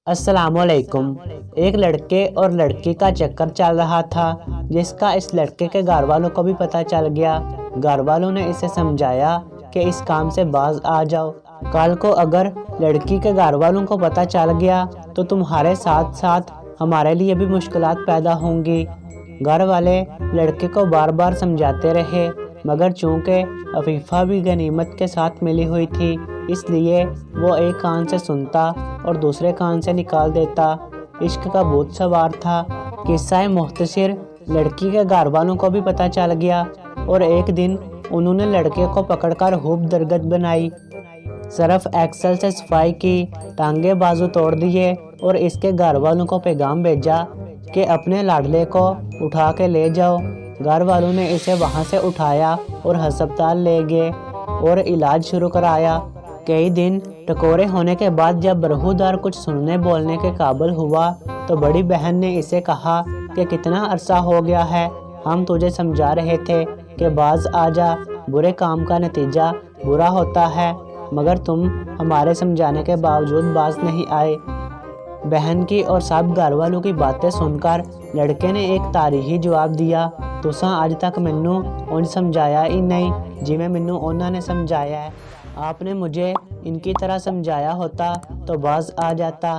अस्सलामुअलैकुम। एक लड़के और लड़की का चक्कर चल रहा था, जिसका इस लड़के के घर वालों को भी पता चल गया। घर वालों ने इसे समझाया कि इस काम से बाज आ जाओ। कल को अगर लड़की के घर वालों को पता चल गया तो तुम्हारे साथ साथ हमारे लिए भी मुश्किलात पैदा होंगी। घर वाले लड़के को बार बार समझाते रहे, मगर चूंकि अफीफ़ा भी गनीमत के साथ मिली हुई थी, इसलिए वो एक कान से सुनता और दूसरे कान से निकाल देता। इश्क का भूत सवार था। किस्सा मुख्तसर, लड़की के घर वालों को भी पता चल गया और एक दिन उन्होंने लड़के को पकड़कर खूब दरगत बनाई, सर्फ एक्सल से सफाई की, टांगे बाजू तोड़ दिए और इसके घर वालों को पैगाम भेजा कि अपने लाडले को उठा के ले जाओ। घर वालों ने इसे वहां से उठाया और अस्पताल ले गए और इलाज शुरू कराया। कई दिन टकोरे होने के बाद जब बरहूदार कुछ सुनने बोलने के काबिल हुआ तो बड़ी बहन ने इसे कहा कि कितना अरसा हो गया है, हम तुझे समझा रहे थे कि बाज आ जा, बुरे काम का नतीजा बुरा होता है, मगर तुम हमारे समझाने के बावजूद बाज नहीं आए। बहन की और सब घर वालों की बातें सुनकर लड़के ने एक तारीही जवाब दिया, तुसा अज तक मैनू उन्हें समझाया ही नहीं जिवें मैनू उन्होंने समझाया है। आपने मुझे इनकी तरह समझाया होता तो बाज आ जाता।